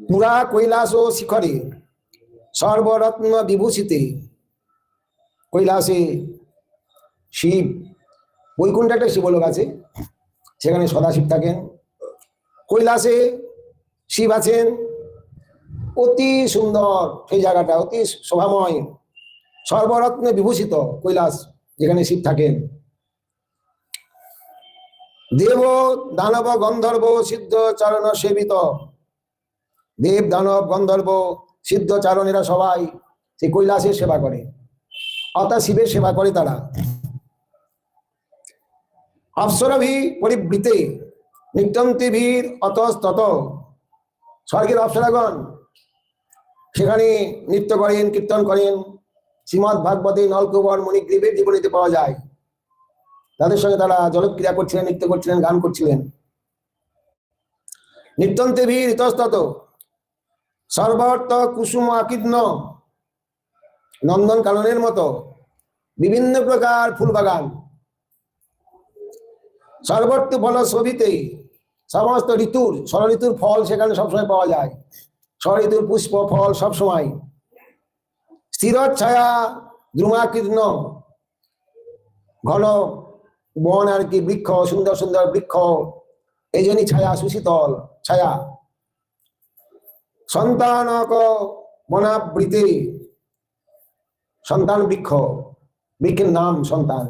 পুরা কৈলাস ও শিখরে সর্বরত্ন বিভূষিতে। কৈলাসে শিব, বৈকুণ্ঠে একটা শিবলোক আছে, সেখানে সদাশিব থাকেন। কৈলাসে শিব আছেন, অতি সুন্দর সেই জায়গাটা, অতি শোভাময়, সর্বরত্নে বিভূষিত কৈলাস, যেখানে শিব থাকেন। দেব দানব গন্ধর্ব সিদ্ধ চারণ সেবিত, দেব দানব গন্ধর্ব সিদ্ধ চারণেরা সবাই সেই কৈলাসের সেবা করে, অর্থাৎ শিবের সেবা করে তারা। অপ্সরভি পরিবৃতে নিত্যন্তি ভীর অতস্তত, স্বর্গের অপ্সরাগণ সেখানে নৃত্য করেন, কীর্তন করেন। শ্রীমৎ ভাগবতে নলকুবর মণিগ্রীবের জীবনীতে পাওয়া যায়, তাদের সঙ্গে তারা জলক্রিয়া করছিলেন, নৃত্য করছিলেন, গান করছিলেন। নিত্যন্তে ভীর ইতস্তত সর্বর্ত কুসুম আকীর্ণ, নন্দন কাননের মতো বিভিন্ন প্রকার ফুল বাগান। সর্বত্র ফল শোভিতে, সমস্ত ঋতুর, ষড় ঋতুর ফল সেখানে সবসময় পাওয়া যায়, ষড় ঋতুর পুষ্প ফল সবসময়। স্থির ছায়া দ্রুমাকীর্ণ, ঘন বন আর কি, বৃক্ষ, সুন্দর সুন্দর বৃক্ষ, এই জন্যই ছায়া, সুশীতল ছায়া। সন্তানক বনাবৃতে, সন্তান বৃক্ষ, বৃক্ষের নাম সন্তান,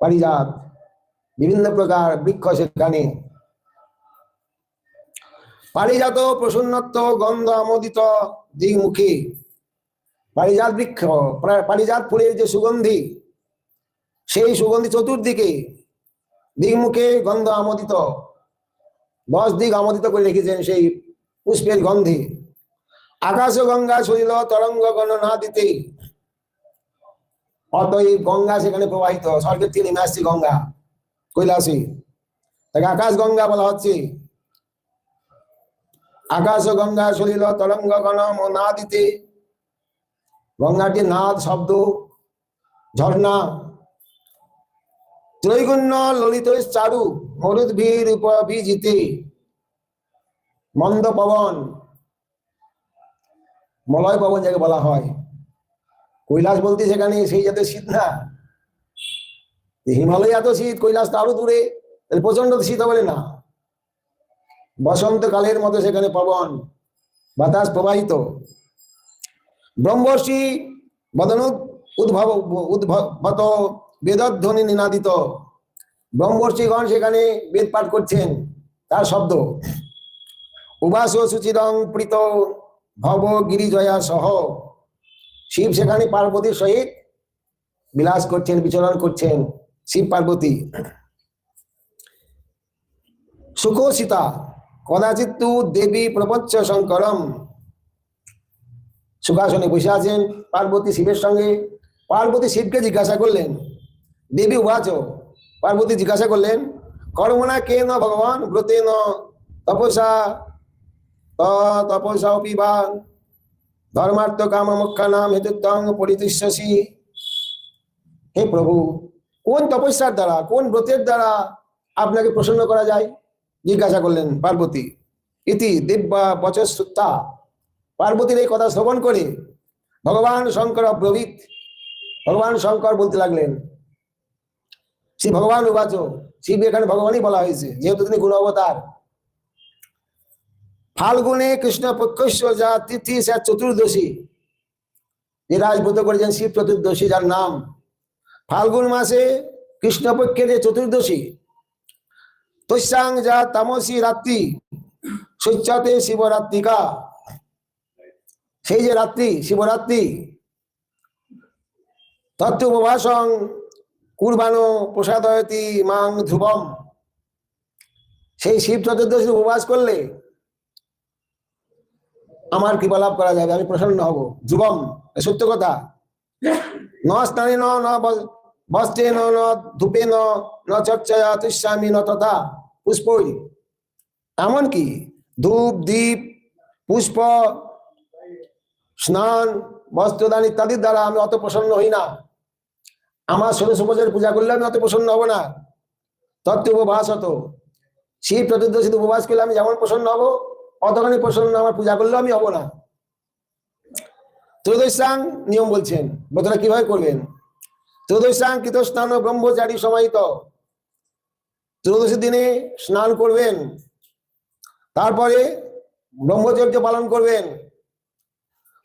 পারিজাত, বিভিন্ন প্রকার বৃক্ষ সেখানে। পারিজাত প্রসন্নত্ব গন্ধ আমোদিত দিকমুখী, পারিজাত বৃক্ষ, পারিজাত ফুলের যে সুগন্ধি, সেই সুগন্ধি চতুর্দিকে, দিকমুখে গন্ধ আমোদিত, 10 দিক আমোদিত করে রেখেছেন সেই পুষ্পের গন্ধে। আকাশ গঙ্গা সলিল তরঙ্গ গণ না দিতে, অতএব গঙ্গা সেখানে প্রবাহিত, স্বর্গের থেকে নেমে আসছে গঙ্গা কৈলাসে, তাকে আকাশ গঙ্গা বলা হচ্ছে। আকাশ গঙ্গা সলিল তরঙ্গ গণ না দিতে, গঙ্গার যে নাদ শব্দ, ঝর্ণা। ত্রৈগুণ্য ললিত চারু মরুদ্ভীর উপবিজিতে, মন্দ পবন, মলয় পবন যাকে বলা হয়। কৈলাস বলতে সেখানে সেই যাতে শীত না, হিমালয় এত শীত, কৈলাস তো আরো দূরে, প্রচন্ড শীত হবে না। বসন্তকালের মতো সেখানে পবন বাতাস প্রবাহিত। ব্রহ্মর্ষি বদন উদ্ভবত বেদধ্বনি নিনাদিত, ব্রহ্মর্ষিগণ সেখানে বেদ পাঠ করছেন, তার শব্দ। উবাস সুচিরং প্রীত ভব গিরিজয়া সহ, শিব সেখানে পার্বতীর সহিত বিলাস করছেন, বিচরণ করছেন, শিব পার্বতী। সুখোষিতা কদাচিৎ দেবী প্রপঞ্চ শঙ্করম, সুখাসনে বসে আছেন পার্বতী শিবের সঙ্গে। পার্বতী শিবকে জিজ্ঞাসা করলেন, দেবী উবাচ, পার্বতী জিজ্ঞাসা করলেন, কর্মণা কে ন ভগবান ব্রতে ন তপসা তপসা পিবা ধর্মার্থ কাম মোক্ষা নাম হেতুত্বং পরিতুষ্যসি। হে প্রভু, কোন তপস্যার দ্বারা, কোন ব্রতের দ্বারা আপনাকে প্রসন্ন করা যায়, জিজ্ঞাসা করলেন পার্বতী। ইতি দিব্যা বচস্তুতা, পার্বতীর এই কথা শ্রবণ করে ভগবান শঙ্কর ব্রবীত, ভগবান শঙ্কর বলতে লাগলেন, শ্রী ভগবান উবাচ, শিব এখানে ভগবানই বলা হয়েছে যেহেতু তিনি গুণ অবতার। ফাল্গুনে কৃষ্ণ পক্ষ যা তিথি সে চতুর্দশী, যে রাজব্রত করেছেন শিব চতুর্দশী, যার নাম ফাল্গুন মাসে কৃষ্ণপক্ষের যে চতুর্দশী, তস্যাং যা তামসী রাত্রি সূচ্যতে শিবরাত্রিকা, সেই যে রাত্রি শিবরাত্রি, তত্ত্বোপবাসং কুর্বাণো প্রসাদয়তি মাং ধ্রুবম, সেই শিব চতুর্দশী উপবাস করলে আমার কৃপা লাভ করা যাবে, আমি প্রসন্ন হব। ধ্রুবম, সত্য কথা। ন স্নানে ন বস্ত্রে ন ধূপে ন চর্চয়া তুষ্যামি ন তথা পুষ্পই, এমনকি ধূপ দীপ পুষ্প স্নান বস্ত্রদান ইত্যাদির দ্বারা আমি অত প্রসন্ন হই না। আমার ষোড়শ উপবাসের পূজা করলে আমি অত প্রসন্ন হব না। তত্ত্ব উপবাস হতো, শিব চতুর্দশী উপবাস করলে আমি যেমন প্রসন্ন হব, অতখানি প্রসন্ন আমার পূজা করলেও আমি হব না। ত্রয়োদশাং নিয়ম বলছেন, ব্রতটা কিভাবে করবেন। ত্রয়োদশাং কৃতস্নান ব্রহ্মচারী সমাহিত, ত্রয়োদশী দিনে স্নান করবেন, তারপরে ব্রহ্মচর্য পালন করবেন।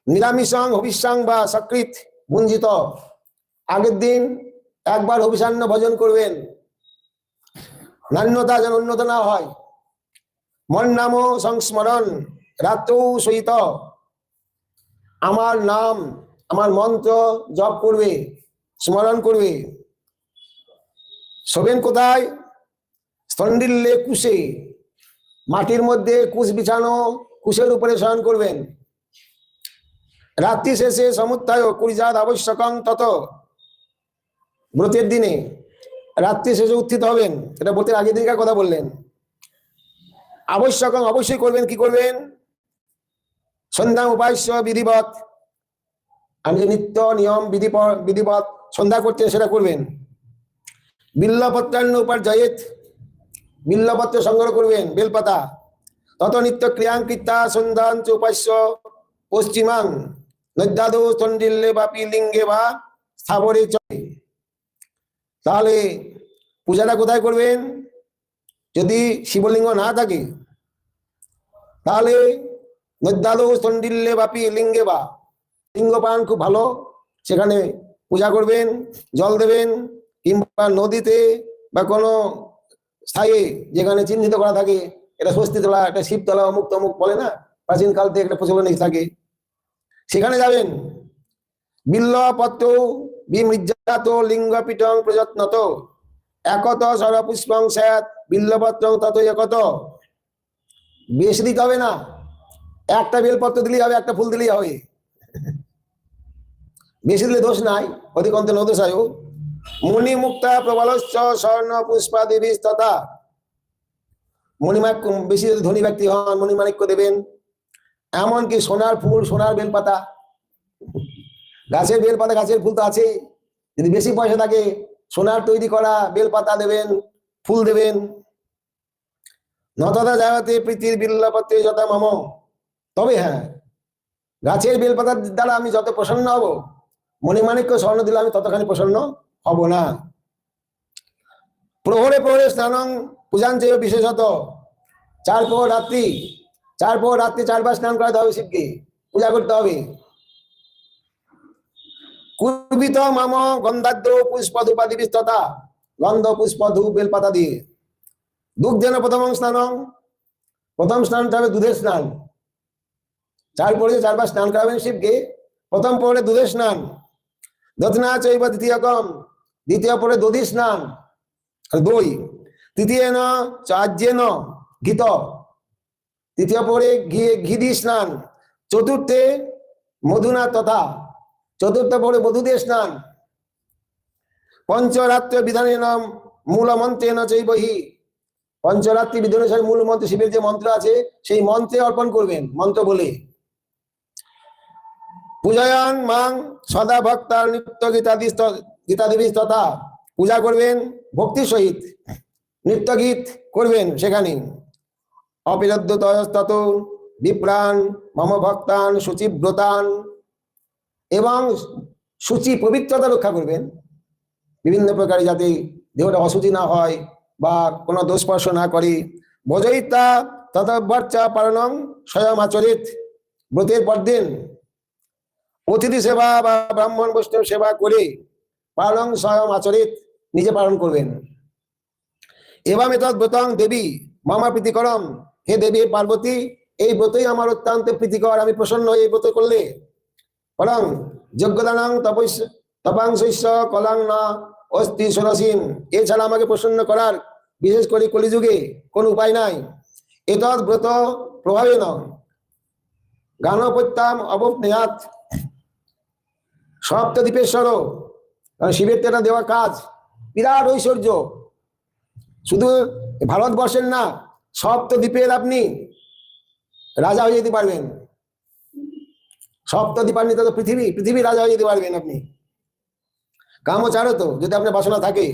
নিরামিষাং হবিষ্যাং বা সকৃত ভুঞ্জিত, আগের দিন একবার হবিষান্ন ভোজন করবেন, নান্যতা যেন উন্নত না হয়। মন নাম সংস্মরণ রাত্রৌ সহিত, আমার নাম আমার মন্ত্র জপ করবে, স্মরণ করবে। শোবেন কোথায়? স্তন্ডিল্যে কুশে, মাটির মধ্যে কুশ বিছানো, কুশের উপরে শয়ন করবেন। রাত্রি শেষে সমুত্থায় কুরিজাত আবশ্যকং তত, ব্রতের দিনে রাত্রি শেষে উত্থিত হবেন, এটা ব্রতের আগের দিনকার কথা বললেন। আবশ্যকং অবশ্যই করবেন, কি করবেন? সন্ধ্যা উপাস্য বিধিবৎ, আমি যে নিত্য নিয়ম বিধিবৎ সন্ধ্যা করছেন সেটা করবেন। বিল্লপত্রান্য উপার্জয়েত, বিল্লপত্র সংগ্রহ করবেন, বেলপাতা। তত নিত্য ক্রিয়াঙ্কিতা সন্ধ্যাঞ্চ উপাস্য পশ্চিমাং নদ্যাদৌ স্তন্ডিল্যে বা পিলিঙ্গে বা স্থাবরে চলে। তাহলে পূজাটা কোথায় করবেন? যদি শিবলিঙ্গ না থাকে তাহলে নদ্যাদৌ স্তন্ডিল্যে বাপি লিঙ্গে বা, লিঙ্গপান খুব ভালো, সেখানে পূজা করবেন, জল দেবেন, কিংবা নদীতে বা কোনো স্থায়ী যেখানে চিহ্নিত করা থাকে, এটা স্বস্তিতলা, এটা শিবতলা, অমুক তমুক বলে না, প্রাচীন কাল থেকে একটা প্রচলন থাকে, সেখানে যাবেন। বিল্লপত্র বিমৃজ্জাত লিঙ্গপীঠং প্রযত্নত, একত সর্বপুষ্পং স্যাৎ বিল্লপত্রং তত একত। বেশি দিতে হবে না, একটা বেলপত্র দিলেই হবে, একটা ফুল দিলেই হবে, বেশি দিলে দোষ নাই, অধিকন্ত নদোষায়। মণিমুক্তা প্রবলশ্চ স্বর্ণ পুষ্পাদি তথা, মণিমাণিক্য, বেশি যদি ধনী ব্যক্তি হন মণিমাণিক্য দেবেন, এমনকি সোনার ফুল, সোনার বেলপাতা, গাছের বেলপাতা, গাছের ফুল তো আছে, যদি বেশি পয়সা থাকে সোনার তৈরি করা বেলপাতা দেবেন, ফুল দেবেন। নতদা জায়গাতে প্রীতির বিল্লপত্রে যথা মম, তবে হ্যাঁ, গাছের বেলপাতার দ্বারা আমি যত প্রসন্ন হব, মণিমাণিক্য স্বর্ণ দিলে আমি ততখানি প্রসন্ন হব না। প্রহরে প্রহরে স্নানং পূজাঞ্চ বিশেষত, চার প্রহর রাত্রি, চার প্রহর রাত্রি চারবার স্নান করাতে হবে, শিবকে পূজা করতে হবে। কুর্বিত মাম গন্ধাদ্র পুষ্প ধূপাদি তথা, গন্ধ পুষ্প ধূপ বেলপাতা দিয়ে। দুগ্ধেন প্রথম স্নানং, প্রথম স্নানটা হবে দুধের স্নান, চার পরে চারবার স্নান করাবেন শিবকে, প্রথম পরে দুধের স্নান। দধনা চৈব দ্বিতীয়কম, দ্বিতীয় পরে দধি স্নান, দই। তৃতীয় ন চার্যেন ঘিত, তৃতীয় পরে ঘি দিয়ে স্নান। চতুর্থে মধুনা তথা, চতুর্থ পরে মধু দিয়ে স্নান। পঞ্চরাত্র বিধানেন মূল মন্ত্রেণ চৈবহি, পঞ্চরাত্রি বিধান অনুসারে মূল মন্ত্র, শিবের যে মন্ত্র আছে সেই মন্ত্রে অর্পণ করবেন, মন্ত্র বলে। পূজায়ান মাং সদা ভক্তার নিত্য গীতাদি তথা, পূজা করবেন ভক্তির সহিত, নিত্য গীত করবেন সেখানে। অপিরদ্যতস্তত বিপ্রাণ মম ভক্তান শুচিব্রতান, এবং শুচি পবিত্রতা রক্ষা করবেন, বিভিন্ন প্রকারে যাতে দেহটা অশুচি না হয় বা কোনো দোষস্পর্শ না করে। ভজয়িতা ততবর্চা পালনং স্বয়ং আচরিত, ব্রতের পরদিন অতিথি সেবা বা ব্রাহ্মণ বৈষ্ণব সেবা করে পালন স্বয়ং আচরিত, নিজে পালন করবেন। এবং এতৎ ব্রতং দেবী মামা প্রীতিকরম, হে দেবী পার্বতী, এই ব্রতই আমার অত্যন্ত প্রীতিকর, আমি প্রসন্ন এই ব্রত করলে। পরং যজ্ঞদানাং তপাংশস্য কলাং না অস্তি সরসীন, এছাড়া আমাকে প্রসন্ন করার বিশেষ করে কলিযুগে কোন উপায় নাই। এতৎ ব্রত প্রভাবে ন গানপত্যাম অবপ্নেয়াত, সপ্তদ্বীপেশ্বর, শিবের তেটা দেওয়া কাজ, বিরাট ঐশ্বর্য, শুধু ভারতবর্ষের না, সপ্তদ্বীপের আপনি রাজা হয়ে যেতে পারবেন। সপ্তদ্বীপান্বিত তো পৃথিবী, পৃথিবীর রাজা হয়ে যেতে পারবেন আপনি, কামচারত, যদি আপনার বাসনা থাকে।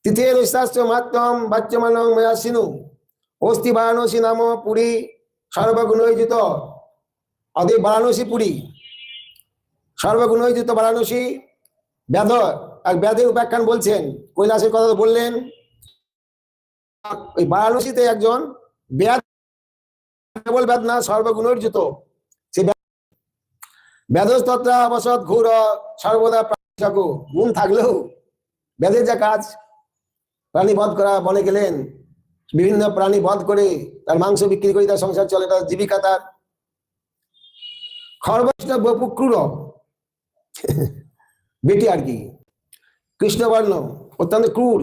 তৃতীয় ঐশাস্ত্র মাত্রম বাচ্যমানং ময়াসিনু অস্তি বারাণসী নাম পুরী সর্বগুণৈযুত অতএব বারাণসী পুরী, সর্বগুণৈযুত বারাণসী। ব্যাধ আর ব্যাধের উপাখ্যান বলছেন, কৈলাসের কথা বললেন, ওই বারাণসীতে একজন ব্যাধ, কেবল ব্যাধ না সর্বগুণৈর্যুত, সে ব্যাধস্তত্রা অবসৎ ঘোর সর্বদা প্রাণী, গুণ থাকলেও ব্যাধের যা কাজ, প্রাণী বধ করা, বনে গেলেন বিভিন্ন প্রাণী বধ করে তার মাংস বিক্রি করে তার সংসার চলে, তার জীবিকা তার। খর্বৈষ্ণব বপু ক্রূর, বেটি আর কি, কৃষ্ণবর্ণ, অত্যন্ত ক্রূর,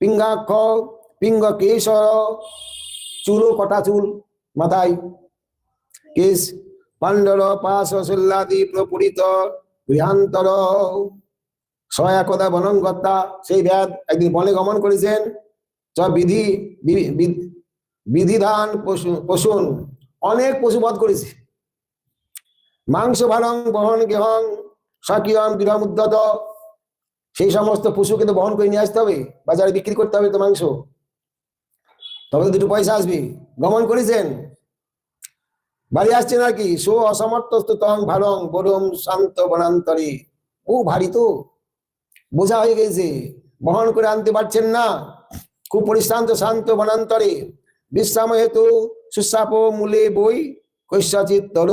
পিঙ্গাক্ষ পিঙ্গ কেশর, চুলও কটা চুল মাথায়, কেশ পাণ্ডর পাশ শল্যাদি প্রপুরিত গৃহান্তর, সয়াকদা বনঙ্গতা। সেই ব্যাধ একদিন বনে গমন করেছেন, বিধিধান পশুন, অনেক পশু বধ করেছে। মাংস ভারং বহন গেহং স্বকীয়ম গৃহম উদ্যত, সেই সমস্ত পশুকে তো বহন করে নিয়ে আসতে হবে, বাজারে বিক্রি করতে হবে তো মাংস, তবে তো দুটো পয়সা আসবে। গমন করেছেন, বাড়ি আসছেন আর কি, সো অসমর্থ তং ভারং বরম শান্ত বনান্তরে, ও ভারী তো, বোঝা হয়ে গেছে, বহন করে আনতে পারছেন না, খুব পরিশ্রান্ত শান্ত বনান্তরে, বিশ্রাম হেতু সুসাপ মূলে বই কৈশচিত তর।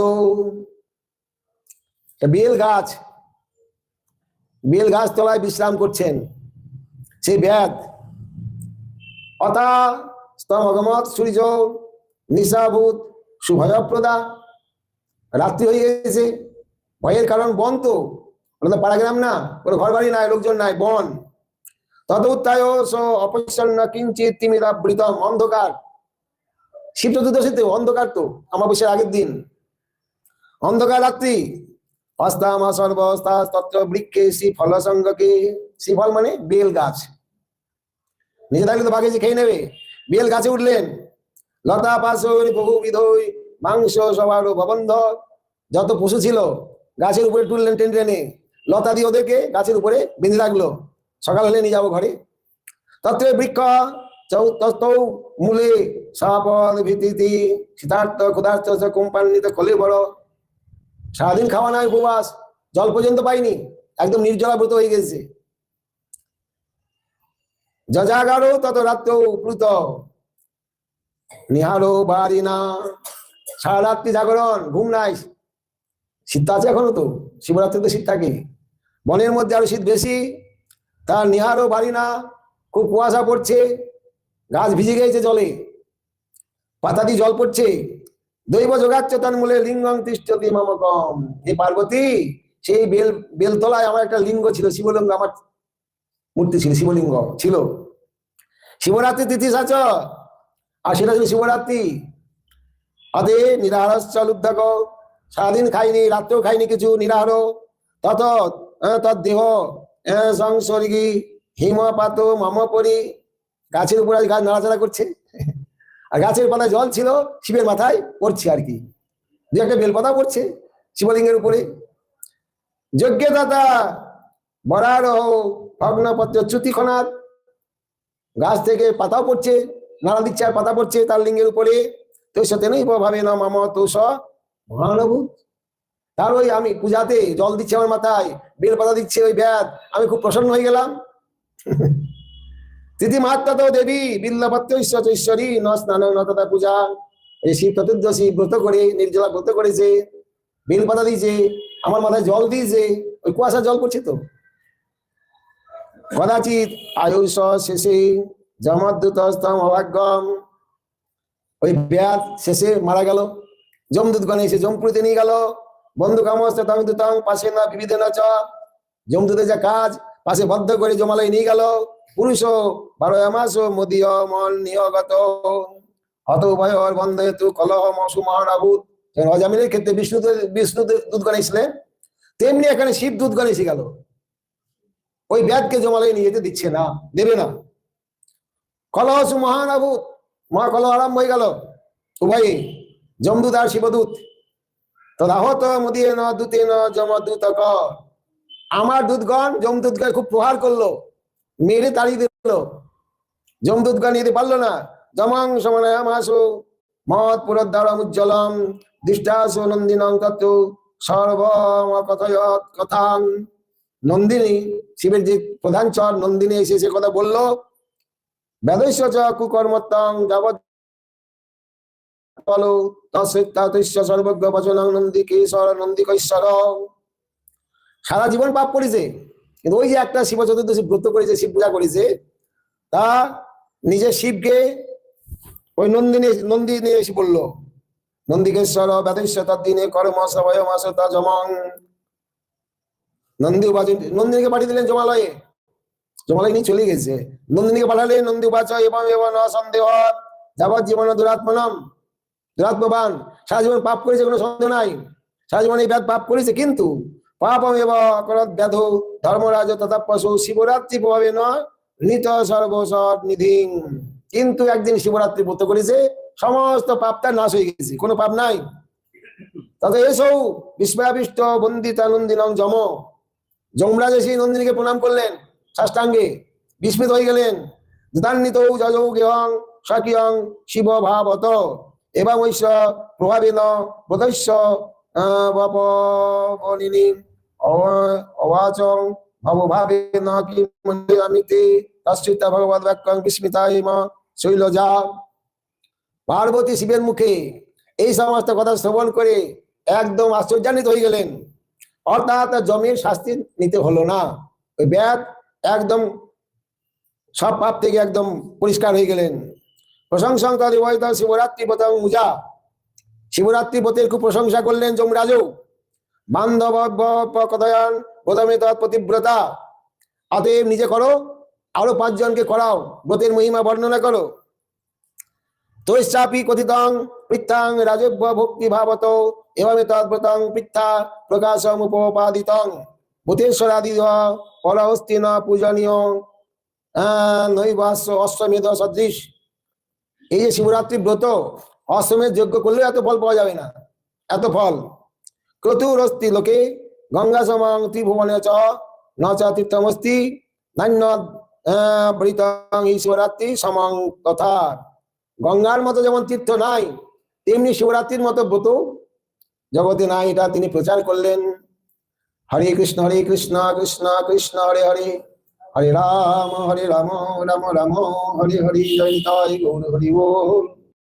বেল গাছ, বেল গাছ তলায় বিশ্রাম করছেন সেই ব্যাধ। অথা স্তমগমত সূর্য নিশাভূত সুভয়প্রদা, রাত্রি হয়ে গেছে, ভয়ের কারণ বন তো, পাড়া গ্রাম না, কোনো ঘর বাড়ি নাই, লোকজন নাই, বন। তত উত্তায় অপচ্ছন্ন কিঞ্চিত তিমিরাবৃতম, অন্ধকার, শিব চতুর্দশীতে অন্ধকার তো, অমাবস্যার আগের দিন অন্ধকার রাত্রি। অস্তামা সর্বস্তা তত্র বৃক্ষে শ্রীফল সঙ্গকে, শ্রীফল মানে বেল গাছ, নিজে থাকলে তো বাঘে যে খেয়ে নেবে, বেল গাছে উঠলেন। লতা পাশর বহুবিধ মাংস সবার ভবন্ধ, যত পশু ছিল গাছের উপরে তুললেন টেনে টেনে, লতা দিয়ে ওদেরকে গাছের উপরে বেঁধে রাখলো, সকাল হলে নিয়ে যাবো ঘরে। তত্ত্বে বৃক্ষ চৌ মূলে সাপদ ভীতি শীতার্থ ক্ষুধার্থ কোম্পানিতে খোলে বড়, সারাদিন খাওয়া নাই, উপবাস, জল পর্যন্ত পাইনি, একদম নির্জলাব্রত হয়ে গেছে। যজাগারো তত রাত্র প্লুত নিহারো বাড়ি না, সারা রাত্রি জাগরণ, ঘুম নাই। শীত আছে এখনো তো, শিবরাত্রিতে শীত থাকে, বনের মধ্যে আরো শীত বেশি, তার নিহারও বাড়ি না, খুব কুয়াশা পড়ছে, গাছ ভিজে গেছে জলে, পাতা দিয়ে জল পড়ছে। দৈব যোগাচ্ছ তার মূলে লিঙ্গং তিষ্ঠতি মম কম, এই পার্বতী, সেই বেলতলায় আমার একটা লিঙ্গ ছিল, শিবলিঙ্গ, আমার মূর্তি ছিল, শিবলিঙ্গ ছিল। শিবরাত্রি তিথি সাচ, আর সেটা ছিল শিবরাত্রি। অদে নিরাহারশ্চল উদ্ধক, সারাদিন খাইনি, রাত্রেও খাইনি কিছু, নিরাহার। তত তদ্দেহ সংসর্গী হিমপাত মম পরি, গাছের উপরে গাছ নাড়াচাড়া করছে, আর গাছের পাতায় জল ছিল, শিবের মাথায় পড়ছে আর কি, দু একটা বেলপাতা পড়ছে শিবলিঙ্গের উপরে। যজ্ঞে দাতা বরার ভগ্নপত্র চ্যুতিক্ষণাৎ, গাছ থেকে পাতাও পড়ছে, নাড়া দিচ্ছে আর পাতা পড়ছে তার লিঙ্গের উপরে। তো সতেনই ভাবে না মাম তোষ মহানভূত, তার ওই আমি পূজাতে জল দিচ্ছে আমার মাথায়, বেল পাতা দিচ্ছে ওই ব্যাধ, আমি খুব প্রসন্ন হয়ে গেলাম। তিথি মাত্রা তো দেবী বিল্লপত্য ঈশ্বরী ন স্নান ন তথা পূজা, এই শিব চতুর্দশী ব্রত করে, নির্জলা ব্রত করেছে, বেল পাতা দিয়েছে, আমার মাথায় জল দিয়েছে, ওই কুয়াশা জল পড়ছে তো। কদাচিৎ আয়ুষ শেষে যমদূতস্তম অভাগ্যম, ওই ব্যাধ শেষে মারা গেল, যমদূতগণ এসে যমপুরীতে নিয়ে গেল। বন্ধু কামস্তে তং দুতং পাশে না বিবিধে না চ, যমদূতের যা কাজ, পাশে বদ্ধ করে জমালয় নিয়ে গেল। পুরুষ 12 মাস মদীয় মন নিয়গত, হত উভয়র বন্ধ হেতু কলহ মসু মহানাভূত। অজামিনের ক্ষেত্রে বিষ্ণু দূতগণ এসলেন, তেমনি এখানে শিব দূতগণ এসে গেল, ওই ব্যাধকে জমালয় নিয়ে যেতে দিচ্ছে না, দেবে না। কলহসু মহানাভূত, মহাকলহ আরম্ভ হয়ে গেল উভয়ে, যমদূত আর শিবদূত। তদাহত মুদিয়ে ন দূতে ন যমদূত, আমার দূতগণ যমদূতগণ খুব প্রহার করলো, মেরে তাড়িয়ে দিল, যমদূতগণ যেতে পারলো না। যমাং সমানায়ামাসু মত পুরোদ্ধারম উজ্জ্বলম দৃষ্টাসু নন্দিনং তত্ত্ব সর্বম কথয়ত কথাং। নন্দিনী, শিবের যে প্রধান চর নন্দিনী এসে সে কথা বললো। বেদস্য চ কুকর্মত্তং যাবৎ বলো তস্য সর্বজ্ঞ বচনং নন্দিকেশ্বর নন্দিকেশ্বর। সারা জীবন পাপ করেছে, কিন্তু ওই যে একটা শিব চতুর্দশী ব্রত করেছে, শিব পূজা করেছে, তা নিজের শিবকে ওই নন্দিনী এসে বললো নন্দিকেশ্বর বেদস্য তদ্দিনে কর্ম সবয়মাস জমং। নন্দিনীকে পাঠিয়ে দিলেন জমালয়ে। জমালয় নিয়ে চলে গেছে, নন্দিনীকে পাঠালেন। নন্দী উপাচ এবং এবং ন সন্দেহ যাবৎ জীবন দুরাত্মনম, দুরাত্মবান, সারা জীবন পাপ করেছে, কোনো সন্দেহ নাই, সারা জীবন এই ব্যাধ পাপ করেছে, কিন্তু পাপম এব ব্যাধ ধর্মরাজ তথা পশু শিবরাত্রি প্রভাবে নয় নিত সর্বসৎ নিধি। কিন্তু একদিন শিবরাত্রি ব্রত করেছে, সমস্ত পাপটা নাশ হয়ে গেছে, কোনো পাপ নাই। তত এসৌ বিস্ময়াবিষ্ট বন্দিতা নন্দিনং যম। যমরাজ এসে নন্দিনীকে প্রণাম করলেন সাষ্টাঙ্গে, বিস্মিত হয়ে গেলেন। দান্বিত যজৌ গেহং স্বকীয়ং শিব ভাবত এবং ঐশ প্রভাবেন বোধস্য বপনিনি অবাচং ভবভাবেন কিমিতে তশ্চিত্তা ভগবদ বাক্যং বিস্মিতাইম শৈলজা। পার্বতী শিবের মুখে এই সমস্ত কথা শ্রবণ করে একদম আশ্চর্যান্বিত হয়ে গেলেন। অর্থাৎ জমির শাস্তি নিতে হলো না, ওই ব্যাধ একদম সব পাপ থেকে একদম পরিষ্কার হয়ে গেলেন। প্রশংসা শিবরাত্রি ব্রত মুজা, শিবরাত্রি ব্রতের খুব প্রশংসা করলেন যমরাজও। বান্ধব কথয়ান প্রথমে তৎপতিব্রতা, অতএব নিজে করো, আরো 5 জনকে করাও, ব্রতের মহিমা বর্ণনা করো। তৈশ্চাপি কথিতং পৃত্থাং রাজব্য ভক্তি ভাবত এভাবে তদ্ব্রতং পৃথা প্রকাশম উপপাদিতং ভূতেশ্বরাদি পরহস্তি ন পূজনীয় নৈবাস্য অশ্বমেধ সদৃশ। এই যে শিবরাত্রি ব্রত, অশ্বমেধ যজ্ঞ করলে এত ফল পাওয়া যাবে না, এত ফল। ক্রতুরস্তি লোকে গঙ্গা সমং ত্রিভুবনে চ ন চ তীর্থমস্তি নান্য বৃতং এই শিবরাত্রি সমং তথা। গঙ্গার মতো যেমন তীর্থ নাই, তেমনি শিবরাত্রির মতো ব্রত জগতে নাই, এটা তিনি প্রচার করলেন। হরে কৃষ্ণ কৃষ্ণ কৃষ্ণ হরে হরে, হরে রাম রাম রাম হরে হরে, জয় নিতাই গৌর হরি বল।